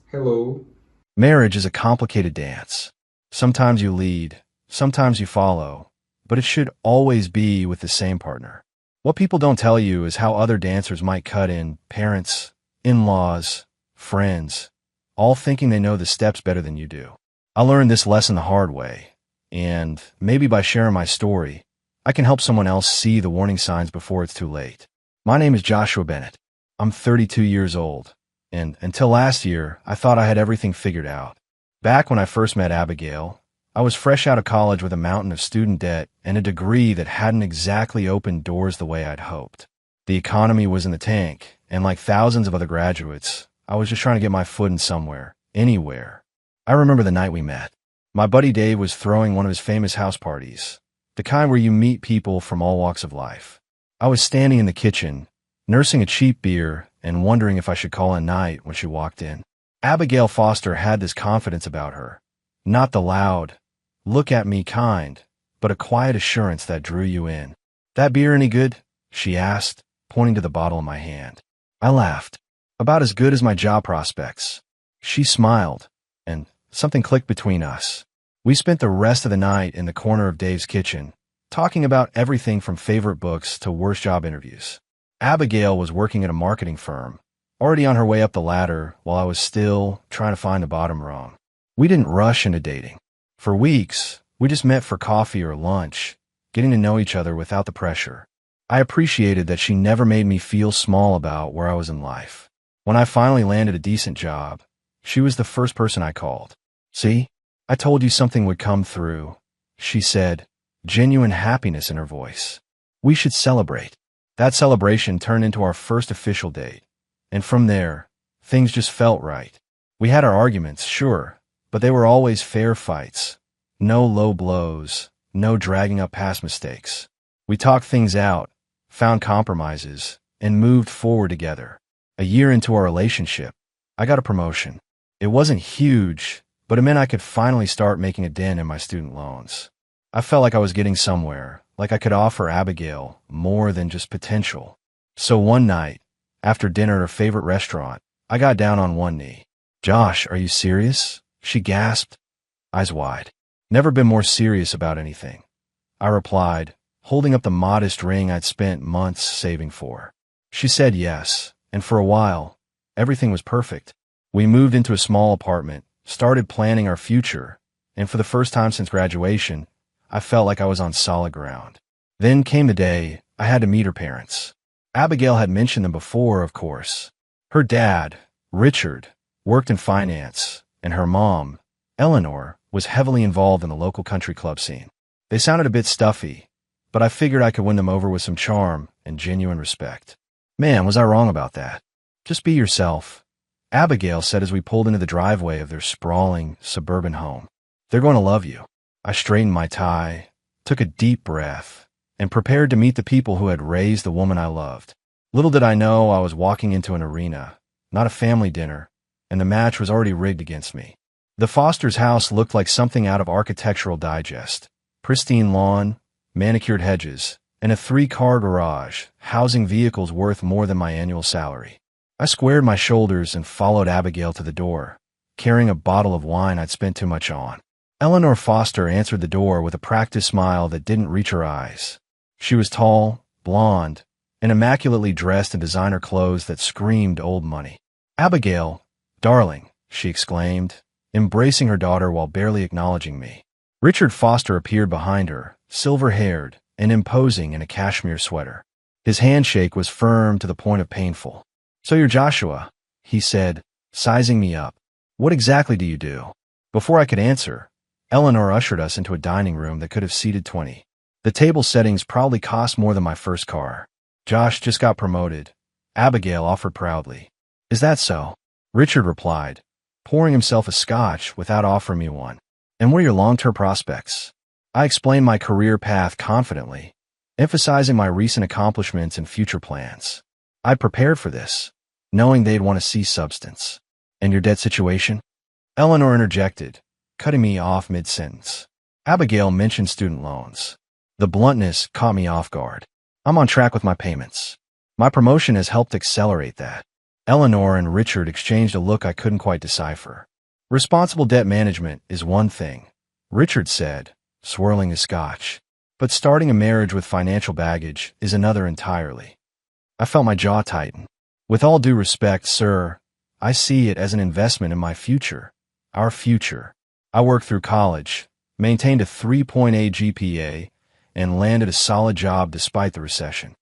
Hello. Marriage is a complicated dance. Sometimes you lead, sometimes you follow, but it should always be with the same partner. What people don't tell you is how other dancers might cut in parents, in-laws, friends, all thinking they know the steps better than you do. I learned this lesson the hard way, and maybe by sharing my story, I can help someone else see the warning signs before it's too late. My name is Joshua Bennett. I'm 32 years old, and until last year, I thought I had everything figured out. Back when I first met Abigail, I was fresh out of college with a mountain of student debt and a degree that hadn't exactly opened doors the way I'd hoped. The economy was in the tank, and like thousands of other graduates, I was just trying to get my foot in somewhere, anywhere. I remember the night we met. My buddy Dave was throwing one of his famous house parties, the kind where you meet people from all walks of life. I was standing in the kitchen, nursing a cheap beer and wondering if I should call a night when she walked in. Abigail Foster had this confidence about her. Not the loud, look at me kind, but a quiet assurance that drew you in. That beer any good? She asked, pointing to the bottle in my hand. I laughed. About as good as my job prospects. She smiled, and something clicked between us. We spent the rest of the night in the corner of Dave's kitchen, talking about everything from favorite books to worst job interviews. Abigail was working at a marketing firm, already on her way up the ladder while I was still trying to find the bottom rung. We didn't rush into dating. For weeks, we just met for coffee or lunch, getting to know each other without the pressure. I appreciated that she never made me feel small about where I was in life. When I finally landed a decent job, she was the first person I called. See, I told you something would come through, she said, genuine happiness in her voice. We should celebrate. That celebration turned into our first official date, and from there, things just felt right. We had our arguments, sure, but they were always fair fights. No low blows, no dragging up past mistakes. We talked things out, found compromises, and moved forward together. A year into our relationship, I got a promotion. It wasn't huge, but it meant I could finally start making a dent in my student loans. I felt like I was getting somewhere, like I could offer Abigail more than just potential. So one night, after dinner at her favorite restaurant, I got down on one knee. "Josh, are you serious?" she gasped, eyes wide. "Never been more serious about anything," I replied, holding up the modest ring I'd spent months saving for. She said yes, and for a while, everything was perfect. We moved into a small apartment, started planning our future, and for the first time since graduation, I felt like I was on solid ground. Then came the day I had to meet her parents. Abigail had mentioned them before, of course. Her dad, Richard, worked in finance, and her mom, Eleanor, was heavily involved in the local country club scene. They sounded a bit stuffy, but I figured I could win them over with some charm and genuine respect. Man, was I wrong about that. Just be yourself, Abigail said as we pulled into the driveway of their sprawling suburban home. They're going to love you. I straightened my tie, took a deep breath, and prepared to meet the people who had raised the woman I loved. Little did I know I was walking into an arena, not a family dinner, and the match was already rigged against me. The Foster's house looked like something out of Architectural Digest. Pristine lawn, manicured hedges, and a 3-car garage, housing vehicles worth more than my annual salary. I squared my shoulders and followed Abigail to the door, carrying a bottle of wine I'd spent too much on. Eleanor Foster answered the door with a practiced smile that didn't reach her eyes. She was tall, blonde, and immaculately dressed in designer clothes that screamed old money. "Abigail, darling," she exclaimed, embracing her daughter while barely acknowledging me. Richard Foster appeared behind her, silver-haired and imposing in a cashmere sweater. His handshake was firm to the point of painful. "So you're Joshua," he said, sizing me up. "What exactly do you do?" Before I could answer, Eleanor ushered us into a dining room that could have seated 20. The table settings probably cost more than my first car. "Josh just got promoted," Abigail offered proudly. "Is that so?" Richard replied, pouring himself a scotch without offering me one. "And what are your long-term prospects?" I explained my career path confidently, emphasizing my recent accomplishments and future plans. I'd prepared for this, knowing they'd want to see substance. "And your debt situation?" Eleanor interjected, cutting me off mid-sentence. Abigail mentioned student loans. The bluntness caught me off guard. "I'm on track with my payments. My promotion has helped accelerate that." Eleanor and Richard exchanged a look I couldn't quite decipher. Responsible debt management is one thing, Richard said, swirling his scotch. But starting a marriage with financial baggage is another entirely. I felt my jaw tighten. With all due respect, sir, I see it as an investment in my future. Our future. I worked through college, maintained a 3.8 GPA, and landed a solid job despite the recession.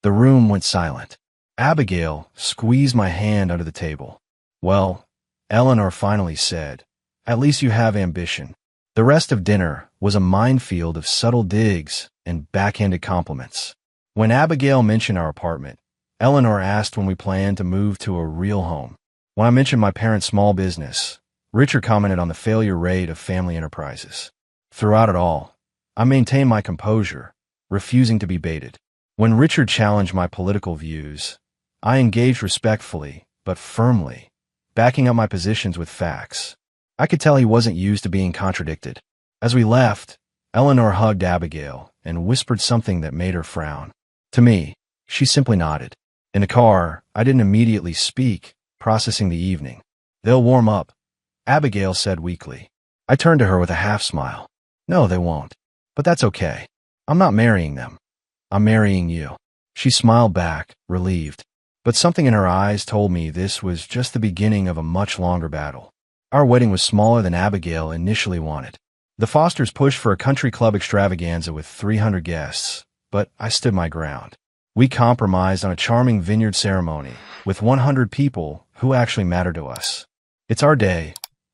The room went silent. Abigail squeezed my hand under the table. Well, Eleanor finally said, at least you have ambition. The rest of dinner was a minefield of subtle digs and backhanded compliments. When Abigail mentioned our apartment, Eleanor asked when we planned to move to a real home. When I mentioned my parents' small business, Richard commented on the failure rate of family enterprises. Throughout it all, I maintained my composure, refusing to be baited. When Richard challenged my political views, I engaged respectfully, but firmly, backing up my positions with facts. I could tell he wasn't used to being contradicted. As we left, Eleanor hugged Abigail and whispered something that made her frown. To me, she simply nodded. In the car, I didn't immediately speak, processing the evening. They'll warm up, Abigail said weakly. I turned to her with a half-smile. No, they won't. But that's okay. I'm not marrying them. I'm marrying you. She smiled back, relieved. But something in her eyes told me this was just the beginning of a much longer battle. Our wedding was smaller than Abigail initially wanted. The Fosters pushed for a country club extravaganza with 300 guests, but I stood my ground. We compromised on a charming vineyard ceremony with 100 people who actually mattered to us. It's our day,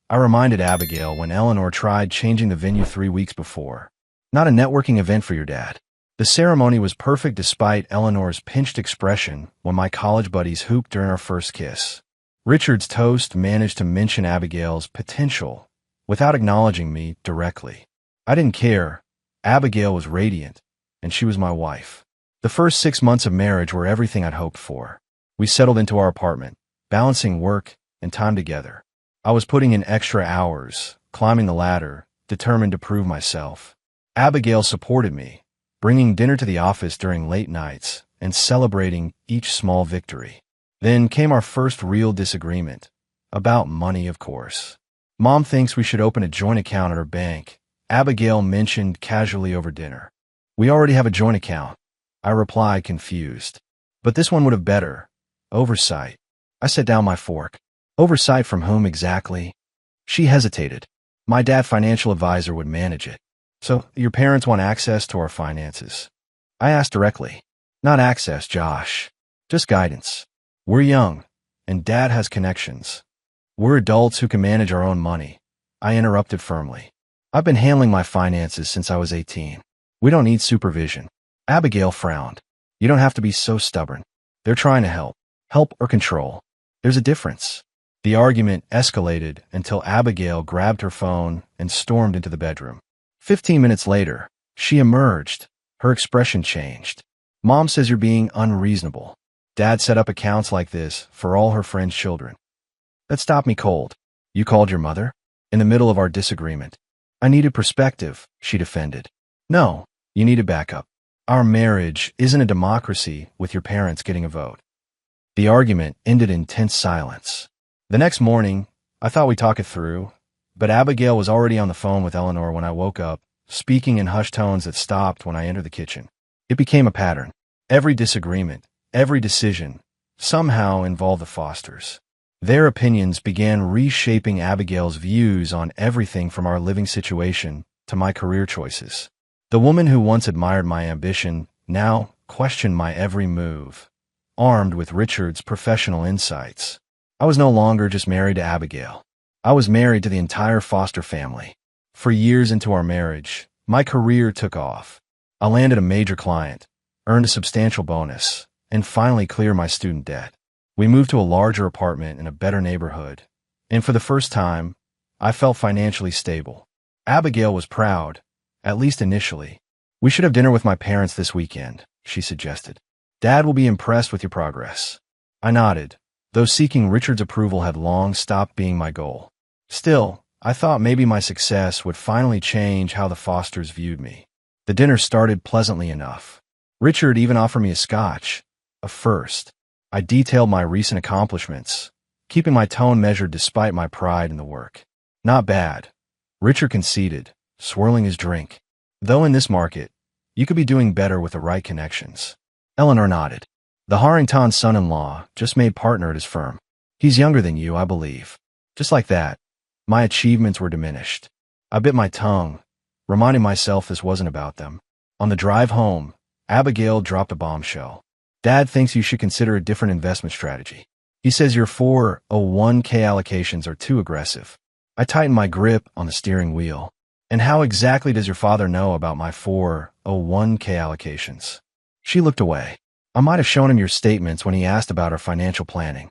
I reminded Abigail when Eleanor tried changing the venue 3 weeks before. Not a networking event for your dad. The ceremony was perfect despite Eleanor's pinched expression when my college buddies hooped during our first kiss. Richard's toast managed to mention Abigail's potential without acknowledging me directly. I didn't care. Abigail was radiant, and she was my wife. The first 6 months of marriage were everything I'd hoped for. We settled into our apartment, balancing work and time together. I was putting in extra hours, climbing the ladder, determined to prove myself. Abigail supported me, bringing dinner to the office during late nights and celebrating each small victory. Then came our first real disagreement. About money, of course. Mom thinks we should open a joint account at her bank, Abigail mentioned casually over dinner. We already have a joint account, I replied, confused. But this one would have better. Oversight. I set down my fork. Oversight from whom exactly? She hesitated. My dad's financial advisor would manage it. So, your parents want access to our finances? I asked directly. Not access, Josh. Just guidance. We're young, and Dad has connections. We're adults who can manage our own money. I interrupted firmly. I've been handling my finances since I was 18. We don't need supervision. Abigail frowned. You don't have to be so stubborn. They're trying to help. Help or control. There's a difference. The argument escalated until Abigail grabbed her phone and stormed into the bedroom. 15 minutes later, she emerged. Her expression changed. Mom says you're being unreasonable. Dad set up accounts like this for all her friends' children. That stopped me cold. You called your mother? In the middle of our disagreement. I needed perspective, she defended. No, you needed backup. Our marriage isn't a democracy with your parents getting a vote. The argument ended in tense silence. The next morning, I thought we'd talk it through, but Abigail was already on the phone with Eleanor when I woke up, speaking in hushed tones that stopped when I entered the kitchen. It became a pattern. Every disagreement, every decision, somehow involved the Fosters. Their opinions began reshaping Abigail's views on everything from our living situation to my career choices. The woman who once admired my ambition now questioned my every move, armed with Richard's professional insights. I was no longer just married to Abigail. I was married to the entire Foster family. For years into our marriage, my career took off. I landed a major client, earned a substantial bonus, and finally cleared my student debt. We moved to a larger apartment in a better neighborhood, and for the first time, I felt financially stable. Abigail was proud, at least initially. We should have dinner with my parents this weekend, she suggested. Dad will be impressed with your progress. I nodded, though seeking Richard's approval had long stopped being my goal. Still, I thought maybe my success would finally change how the Fosters viewed me. The dinner started pleasantly enough. Richard even offered me a scotch, a first. I detailed my recent accomplishments, keeping my tone measured despite my pride in the work. Not bad, Richard conceded, swirling his drink. Though in this market, you could be doing better with the right connections. Eleanor nodded. The Harrington son-in-law just made partner at his firm. He's younger than you, I believe. Just like that, my achievements were diminished. I bit my tongue, reminding myself this wasn't about them. On the drive home, Abigail dropped a bombshell. Dad thinks you should consider a different investment strategy. He says your 401k allocations are too aggressive. I tightened my grip on the steering wheel. And how exactly does your father know about my 401k allocations? She looked away. I might have shown him your statements when he asked about our financial planning.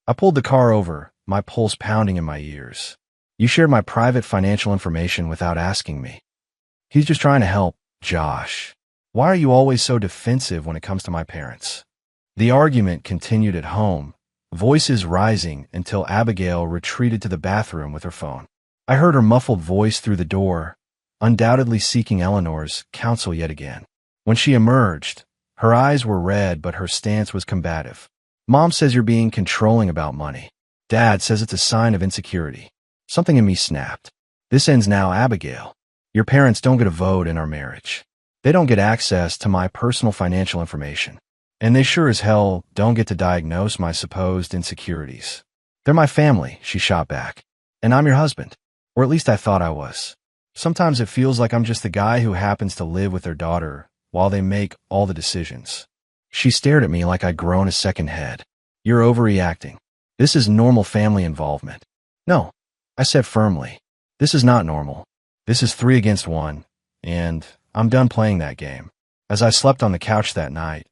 I pulled the car over, my pulse pounding in my ears. You shared my private financial information without asking me. He's just trying to help, Josh. Why are you always so defensive when it comes to my parents? The argument continued at home, voices rising until Abigail retreated to the bathroom with her phone. I heard her muffled voice through the door, undoubtedly seeking Eleanor's counsel yet again. When she emerged, her eyes were red, but her stance was combative. Mom says you're being controlling about money. Dad says it's a sign of insecurity. Something in me snapped. This ends now, Abigail. Your parents don't get a vote in our marriage. They don't get access to my personal financial information. And they sure as hell don't get to diagnose my supposed insecurities. They're my family, she shot back. And I'm your husband. Or at least I thought I was. Sometimes it feels like I'm just the guy who happens to live with their daughter while they make all the decisions. She stared at me like I'd grown a second head. You're overreacting. This is normal family involvement. No, I said firmly. This is not normal. This is 3 against 1, and I'm done playing that game. As I slept on the couch that night,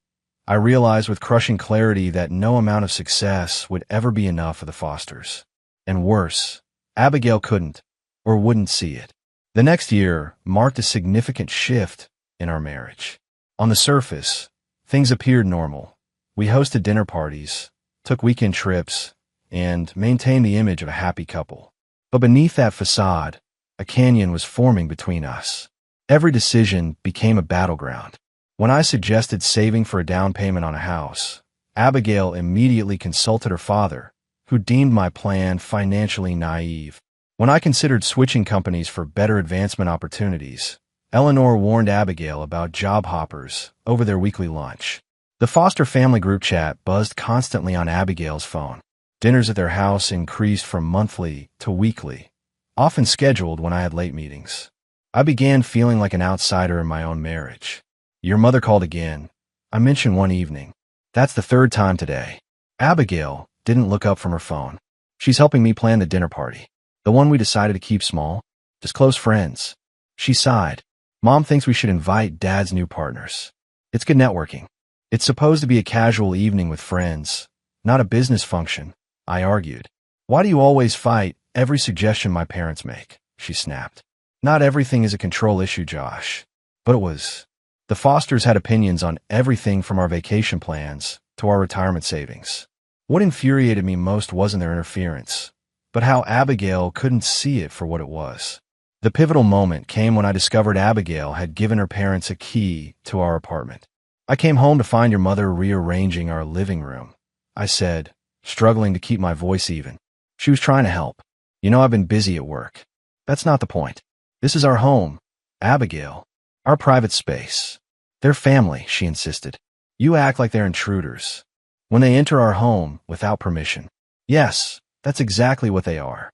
I realized with crushing clarity that no amount of success would ever be enough for the Fosters. And worse, Abigail couldn't or wouldn't see it. The next year marked a significant shift in our marriage. On the surface, things appeared normal. We hosted dinner parties, took weekend trips, and maintained the image of a happy couple. But beneath that facade, a canyon was forming between us. Every decision became a battleground. When I suggested saving for a down payment on a house, Abigail immediately consulted her father, who deemed my plan financially naive. When I considered switching companies for better advancement opportunities, Eleanor warned Abigail about job hoppers over their weekly lunch. The Foster family group chat buzzed constantly on Abigail's phone. Dinners at their house increased from monthly to weekly, often scheduled when I had late meetings. I began feeling like an outsider in my own marriage. Your mother called again, I mentioned one evening. That's the 3rd time today. Abigail didn't look up from her phone. She's helping me plan the dinner party. The one we decided to keep small, just close friends. She sighed. Mom thinks we should invite Dad's new partners. It's good networking. It's supposed to be a casual evening with friends, not a business function, I argued. Why do you always fight every suggestion my parents make? She snapped. Not everything is a control issue, Josh. But it was. The Fosters had opinions on everything from our vacation plans to our retirement savings. What infuriated me most wasn't their interference, but how Abigail couldn't see it for what it was. The pivotal moment came when I discovered Abigail had given her parents a key to our apartment. I came home to find your mother rearranging our living room, I said, struggling to keep my voice even. She was trying to help. You know, I've been busy at work. That's not the point. This is our home, Abigail, our private space. They're family, she insisted. You act like they're intruders when they enter our home without permission. Yes, that's exactly what they are.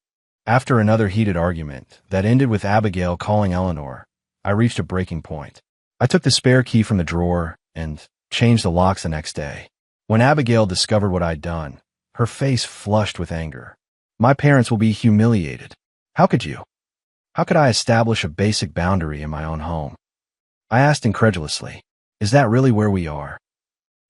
After another heated argument that ended with Abigail calling Eleanor, I reached a breaking point. I took the spare key from the drawer and changed the locks the next day. When Abigail discovered what I'd done, her face flushed with anger. My parents will be humiliated. How could you? How could I establish a basic boundary in my own home? I asked incredulously, is that really where we are?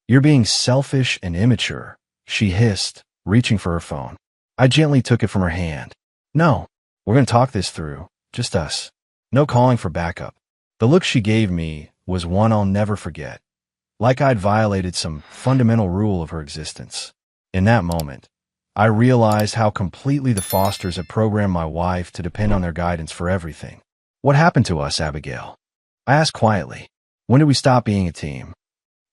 You're being selfish and immature, she hissed, reaching for her phone. I gently took it from her hand. No, we're going to talk this through, just us. No calling for backup. The look she gave me was one I'll never forget, like I'd violated some fundamental rule of her existence. In that moment, I realized how completely the Fosters had programmed my wife to depend on their guidance for everything. What happened to us, Abigail? I asked quietly. When did we stop being a team?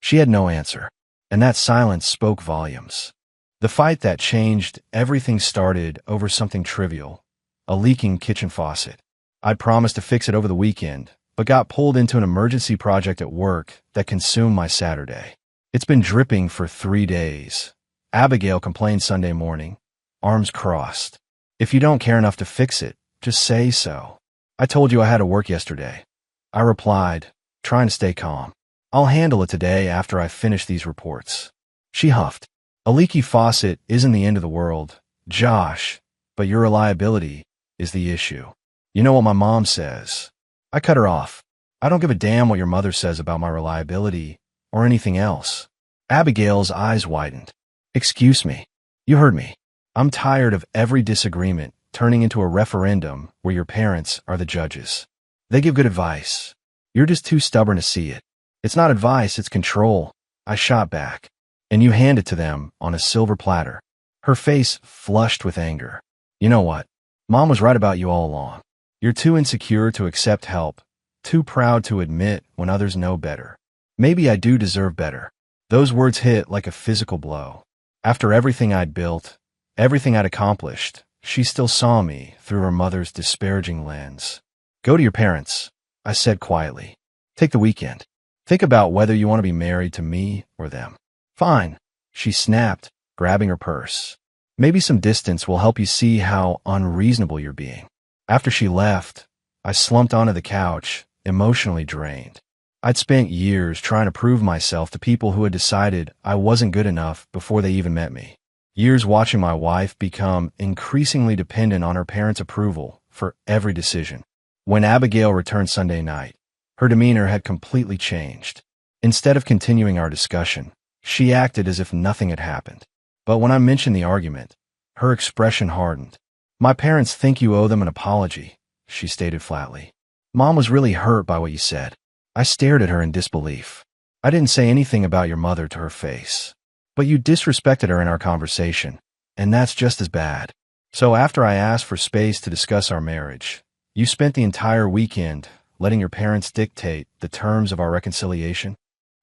She had no answer. and that silence spoke volumes. The fight that changed everything started over something trivial, a leaking kitchen faucet. I'd promised to fix it over the weekend, but got pulled into an emergency project at work that consumed my Saturday. It's been dripping for 3 days. Abigail complained Sunday morning, arms crossed. If you don't care enough to fix it, just say so. I told you I had to work yesterday. I replied, trying to stay calm. I'll handle it today after I finish these reports. She huffed. A leaky faucet isn't the end of the world, Josh, but your reliability is the issue. You know what my mom says. I cut her off. I don't give a damn what your mother says about my reliability or anything else. Abigail's eyes widened. Excuse me. You heard me. I'm tired of every disagreement turning into a referendum where your parents are the judges. They give good advice. You're just too stubborn to see it. It's not advice, it's control. I shot back. And you hand it to them on a silver platter. Her face flushed with anger. You know what? Mom was right about you all along. You're too insecure to accept help, too proud to admit when others know better. Maybe I do deserve better. Those words hit like a physical blow. After everything I'd built, everything I'd accomplished, she still saw me through her mother's disparaging lens. Go to your parents, I said quietly. Take the weekend. Think about whether you want to be married to me or them. Fine, she snapped, grabbing her purse. Maybe some distance will help you see how unreasonable you're being. After she left, I slumped onto the couch, emotionally drained. I'd spent years trying to prove myself to people who had decided I wasn't good enough before they even met me. Years watching my wife become increasingly dependent on her parents' approval for every decision. When Abigail returned Sunday night, her demeanor had completely changed. Instead of continuing our discussion, she acted as if nothing had happened. But when I mentioned the argument, her expression hardened. My parents think you owe them an apology, she stated flatly. Mom was really hurt by what you said. I stared at her in disbelief. I didn't say anything about your mother to her face. But you disrespected her in our conversation, and that's just as bad. So after I asked for space to discuss our marriage, you spent the entire weekend letting your parents dictate the terms of our reconciliation?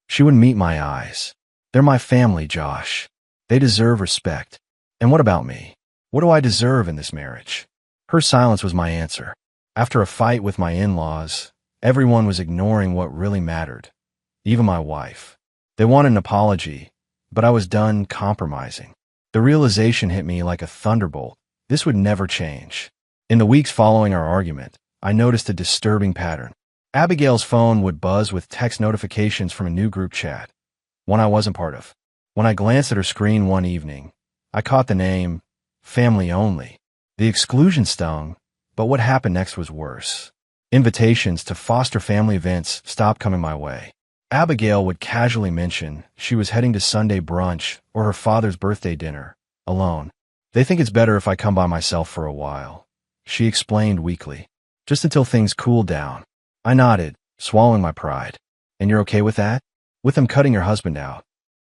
She wouldn't meet my eyes. They're my family, Josh. They deserve respect. And what about me? What do I deserve in this marriage? Her silence was my answer. After a fight with my in-laws, everyone was ignoring what really mattered. Even my wife. They wanted an apology, but I was done compromising. The realization hit me like a thunderbolt. This would never change. In the weeks following our argument, I noticed a disturbing pattern. Abigail's phone would buzz with text notifications from a new group chat, one I wasn't part of. When I glanced at her screen one evening, I caught the name Family Only. The exclusion stung, but what happened next was worse. Invitations to foster family events stopped coming my way. Abigail would casually mention she was heading to Sunday brunch or her father's birthday dinner, alone. They think it's better if I come by myself for a while, she explained weakly. Just until things cool down. I nodded, swallowing my pride. And you're okay with that? With them cutting your husband out?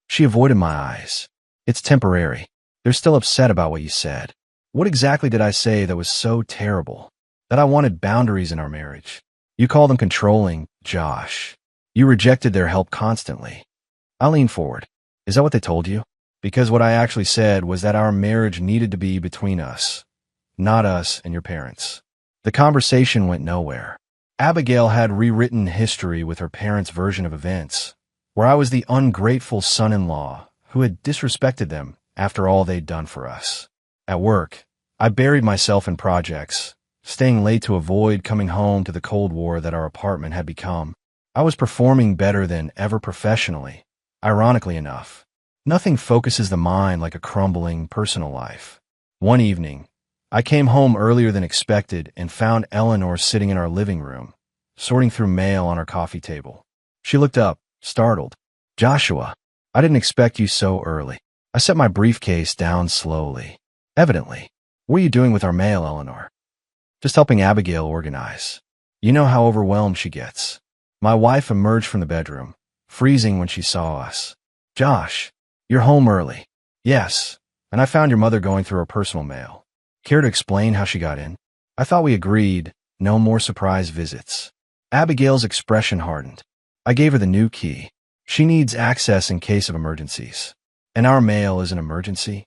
She avoided my eyes. It's temporary. They're still upset about what you said. What exactly did I say that was so terrible? That I wanted boundaries in our marriage. You call them controlling, Josh. You rejected their help constantly. I leaned forward. Is that what they told you? Because what I actually said was that our marriage needed to be between us, not us and your parents. The conversation went nowhere. Abigail had rewritten history with her parents' version of events, where I was the ungrateful son-in-law who had disrespected them after all they'd done for us. At work, I buried myself in projects, staying late to avoid coming home to the Cold War that our apartment had become. I was performing better than ever professionally, ironically enough. Nothing focuses the mind like a crumbling personal life. One evening, I came home earlier than expected and found Eleanor sitting in our living room, sorting through mail on our coffee table. She looked up, startled. Joshua, I didn't expect you so early. I set my briefcase down slowly. Evidently. What are you doing with our mail, Eleanor? Just helping Abigail organize. You know how overwhelmed she gets. My wife emerged from the bedroom, freezing when she saw us. Josh, you're home early. Yes, and I found your mother going through her personal mail. Care to explain how she got in? I thought we agreed, no more surprise visits. Abigail's expression hardened. I gave her the new key. She needs access in case of emergencies. And our mail is an emergency?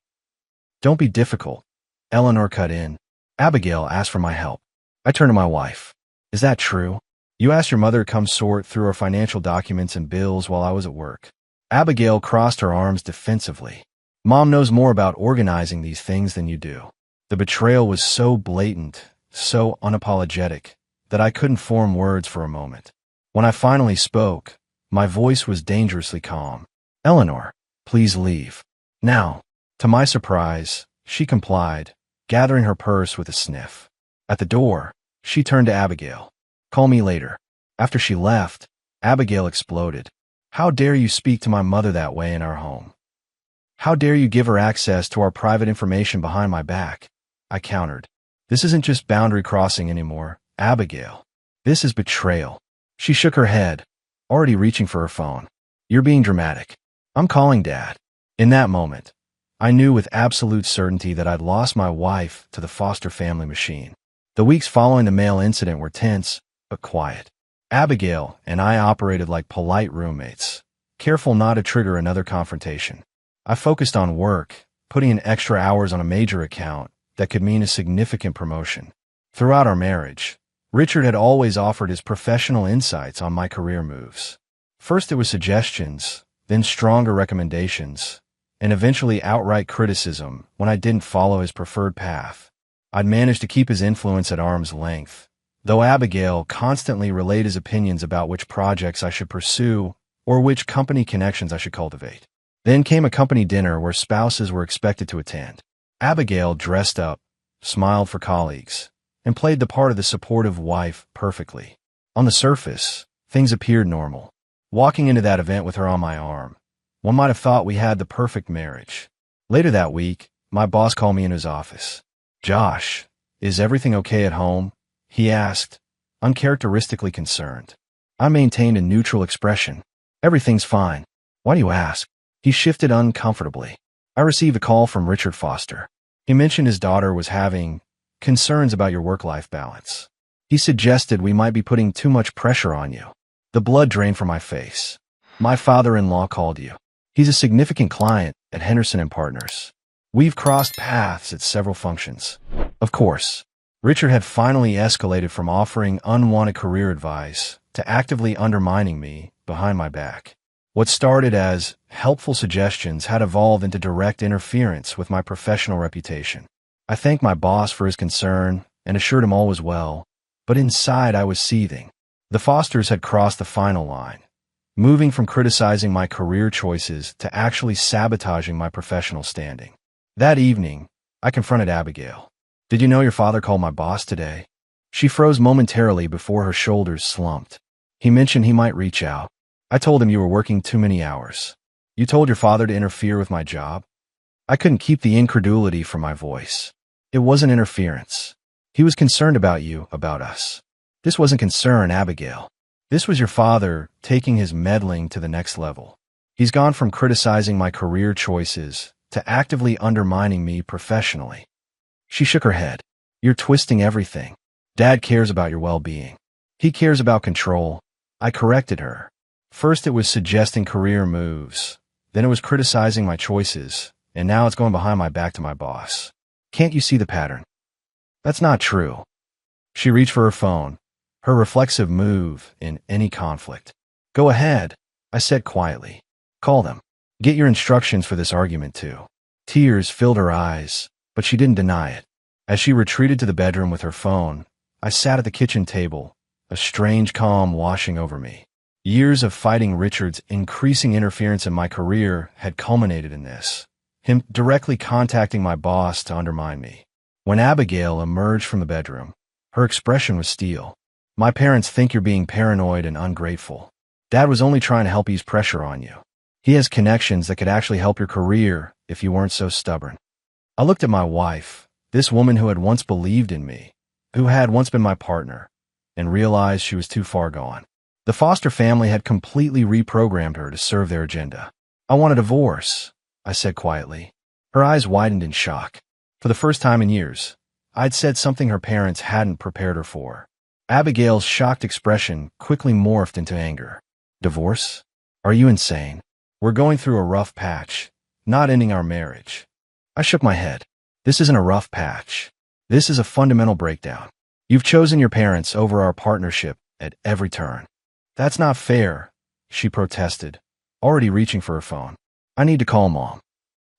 Don't be difficult. Eleanor cut in. Abigail asked for my help. I turned to my wife. Is that true? You asked your mother to come sort through our financial documents and bills while I was at work. Abigail crossed her arms defensively. Mom knows more about organizing these things than you do. The betrayal was so blatant, so unapologetic, that I couldn't form words for a moment. When I finally spoke, my voice was dangerously calm. Eleanor, please leave. Now. To my surprise, she complied, gathering her purse with a sniff. At the door, she turned to Abigail. Call me later. After she left, Abigail exploded. How dare you speak to my mother that way in our home? How dare you give her access to our private information behind my back? I countered. This isn't just boundary crossing anymore, Abigail. This is betrayal. She shook her head, already reaching for her phone. You're being dramatic. I'm calling Dad. In that moment, I knew with absolute certainty that I'd lost my wife to the foster family machine. The weeks following the mail incident were tense, but quiet. Abigail and I operated like polite roommates, careful not to trigger another confrontation. I focused on work, putting in extra hours on a major account that could mean a significant promotion. Throughout our marriage, Richard had always offered his professional insights on my career moves. First it was suggestions, then stronger recommendations, and eventually outright criticism when I didn't follow his preferred path. I'd managed to keep his influence at arm's length, though Abigail constantly relayed his opinions about which projects I should pursue or which company connections I should cultivate. Then came a company dinner where spouses were expected to attend. Abigail dressed up, smiled for colleagues, and played the part of the supportive wife perfectly. On the surface, things appeared normal. Walking into that event with her on my arm, one might have thought we had the perfect marriage. Later that week, my boss called me in his office. Josh, is everything okay at home? He asked, uncharacteristically concerned. I maintained a neutral expression. Everything's fine. Why do you ask? He shifted uncomfortably. I received a call from Richard Foster. He mentioned his daughter was having concerns about your work-life balance. He suggested we might be putting too much pressure on you. The blood drained from my face. My father-in-law called you. He's a significant client at Henderson & Partners. We've crossed paths at several functions. Of course, Richard had finally escalated from offering unwanted career advice to actively undermining me behind my back. What started as helpful suggestions had evolved into direct interference with my professional reputation. I thanked my boss for his concern and assured him all was well, but inside I was seething. The Fosters had crossed the final line, moving from criticizing my career choices to actually sabotaging my professional standing. That evening, I confronted Abigail. Did you know your father called my boss today? She froze momentarily before her shoulders slumped. He mentioned he might reach out. I told him you were working too many hours. You told your father to interfere with my job? I couldn't keep the incredulity from my voice. It wasn't interference. He was concerned about you, about us. This wasn't concern, Abigail. This was your father taking his meddling to the next level. He's gone from criticizing my career choices to actively undermining me professionally. She shook her head. You're twisting everything. Dad cares about your well-being. He cares about control. I corrected her. First it was suggesting career moves, then it was criticizing my choices, and now it's going behind my back to my boss. Can't you see the pattern? That's not true. She reached for her phone, her reflexive move in any conflict. Go ahead, I said quietly. Call them. Get your instructions for this argument too. Tears filled her eyes, but she didn't deny it. As she retreated to the bedroom with her phone, I sat at the kitchen table, a strange calm washing over me. Years of fighting Richard's increasing interference in my career had culminated in this, him directly contacting my boss to undermine me. When Abigail emerged from the bedroom, her expression was steel. My parents think you're being paranoid and ungrateful. Dad was only trying to help ease pressure on you. He has connections that could actually help your career if you weren't so stubborn. I looked at my wife, this woman who had once believed in me, who had once been my partner, and realized she was too far gone. The Foster family had completely reprogrammed her to serve their agenda. I want a divorce, I said quietly. Her eyes widened in shock. For the first time in years, I'd said something her parents hadn't prepared her for. Abigail's shocked expression quickly morphed into anger. Divorce? Are you insane? We're going through a rough patch, not ending our marriage. I shook my head. This isn't a rough patch. This is a fundamental breakdown. You've chosen your parents over our partnership at every turn. That's not fair, she protested, already reaching for her phone. I need to call Mom.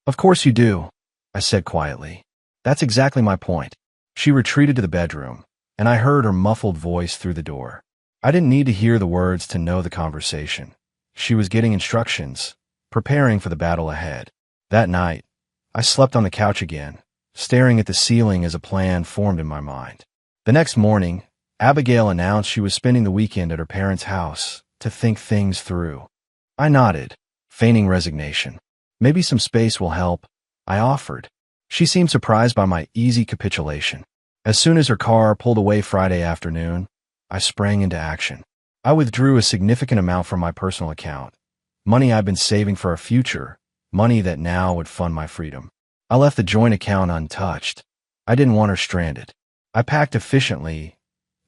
Of course you do, I said quietly. That's exactly my point. She retreated to the bedroom, and I heard her muffled voice through the door. I didn't need to hear the words to know the conversation. She was getting instructions, preparing for the battle ahead. That night, I slept on the couch again, staring at the ceiling as a plan formed in my mind. The next morning, Abigail announced she was spending the weekend at her parents' house to think things through. I nodded, feigning resignation. Maybe some space will help, I offered. She seemed surprised by my easy capitulation. As soon as her car pulled away Friday afternoon, I sprang into action. I withdrew a significant amount from my personal account, money I'd been saving for a future, money that now would fund my freedom. I left the joint account untouched. I didn't want her stranded. I packed efficiently,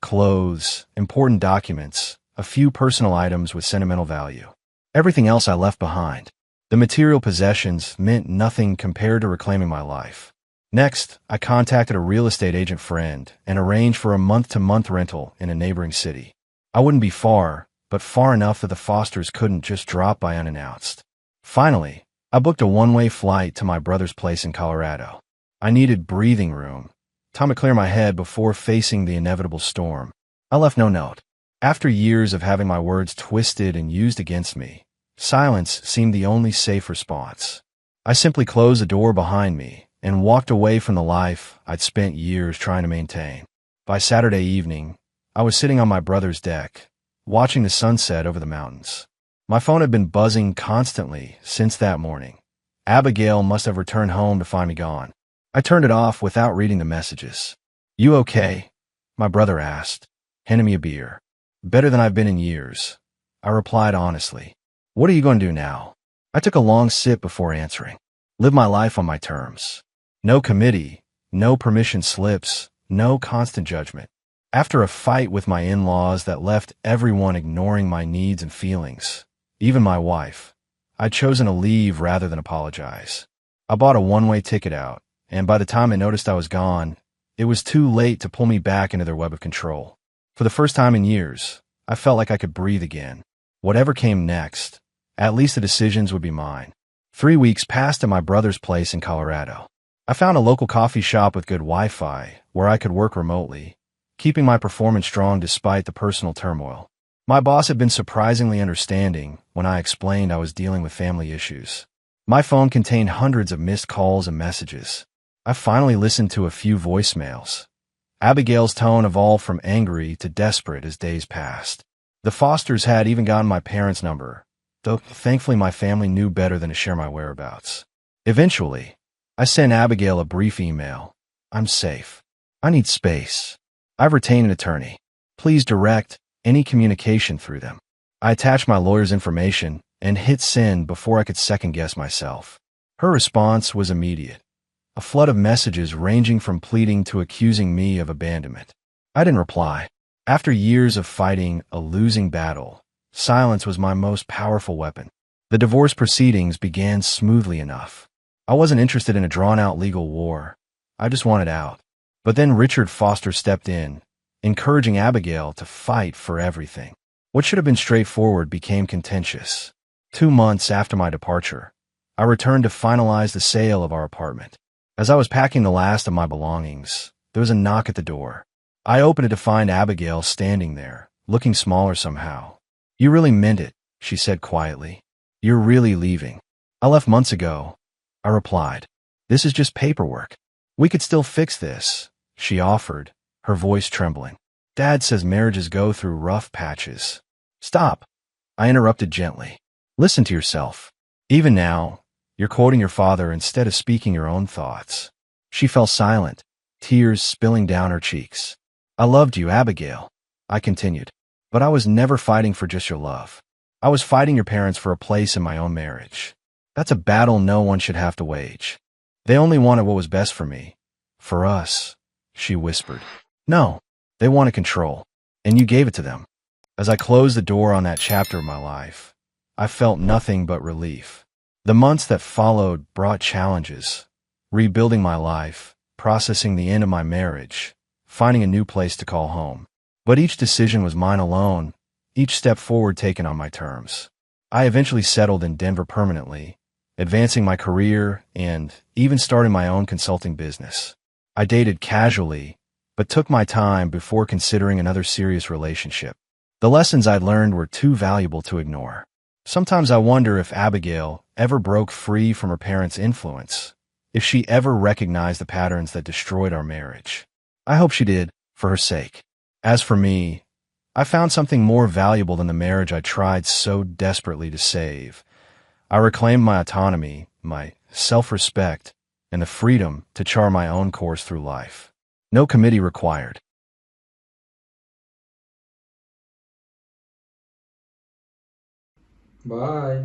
clothes, important documents, a few personal items with sentimental value. Everything else I left behind. The material possessions meant nothing compared to reclaiming my life. Next, I contacted a real estate agent friend and arranged for a month-to-month rental in a neighboring city. I wouldn't be far, but far enough that the Fosters couldn't just drop by unannounced. Finally, I booked a one-way flight to my brother's place in Colorado. I needed breathing room, time to clear my head before facing the inevitable storm. I left no note. After years of having my words twisted and used against me, silence seemed the only safe response. I simply closed the door behind me and walked away from the life I'd spent years trying to maintain. By Saturday evening, I was sitting on my brother's deck, watching the sunset over the mountains. My phone had been buzzing constantly since that morning. Abigail must have returned home to find me gone. I turned it off without reading the messages. You okay? My brother asked, handing me a beer. Better than I've been in years, I replied honestly. What are you going to do now? I took a long sip before answering. Live my life on my terms. No committee, no permission slips, no constant judgment. After a fight with my in-laws that left everyone ignoring my needs and feelings, even my wife, I'd chosen to leave rather than apologize. I bought a one-way ticket out, and by the time I noticed I was gone, it was too late to pull me back into their web of control. For the first time in years, I felt like I could breathe again. Whatever came next, at least the decisions would be mine. 3 weeks passed at my brother's place in Colorado. I found a local coffee shop with good Wi-Fi where I could work remotely, keeping my performance strong despite the personal turmoil. My boss had been surprisingly understanding when I explained I was dealing with family issues. My phone contained hundreds of missed calls and messages. I finally listened to a few voicemails. Abigail's tone evolved from angry to desperate as days passed. The Fosters had even gotten my parents' number, though thankfully my family knew better than to share my whereabouts. Eventually, I sent Abigail a brief email. I'm safe. I need space. I've retained an attorney. Please direct any communication through them. I attached my lawyer's information and hit send before I could second-guess myself. Her response was immediate. A flood of messages ranging from pleading to accusing me of abandonment. I didn't reply. After years of fighting a losing battle, silence was my most powerful weapon. The divorce proceedings began smoothly enough. I wasn't interested in a drawn-out legal war. I just wanted out. But then Richard Foster stepped in, encouraging Abigail to fight for everything. What should have been straightforward became contentious. 2 months after my departure, I returned to finalize the sale of our apartment. As I was packing the last of my belongings, there was a knock at the door. I opened it to find Abigail standing there, looking smaller somehow. You really meant it, she said quietly. You're really leaving. I left months ago, I replied. This is just paperwork. We could still fix this, she offered, her voice trembling. Dad says marriages go through rough patches. Stop, I interrupted gently. Listen to yourself. Even now, you're quoting your father instead of speaking your own thoughts. She fell silent, tears spilling down her cheeks. I loved you, Abigail, I continued, but I was never fighting for just your love. I was fighting your parents for a place in my own marriage. That's a battle no one should have to wage. They only wanted what was best for me. For us, she whispered. No, they wanted control, and you gave it to them. As I closed the door on that chapter of my life, I felt nothing but relief. The months that followed brought challenges, rebuilding my life, processing the end of my marriage, finding a new place to call home. But each decision was mine alone, each step forward taken on my terms. I eventually settled in Denver permanently, advancing my career and even starting my own consulting business. I dated casually, but took my time before considering another serious relationship. The lessons I'd learned were too valuable to ignore. Sometimes I wonder if Abigail ever broke free from her parents' influence, if she ever recognized the patterns that destroyed our marriage. I hope she did, for her sake. As for me, I found something more valuable than the marriage I tried so desperately to save. I reclaimed my autonomy, my self-respect, and the freedom to chart my own course through life. No committee required. Bye.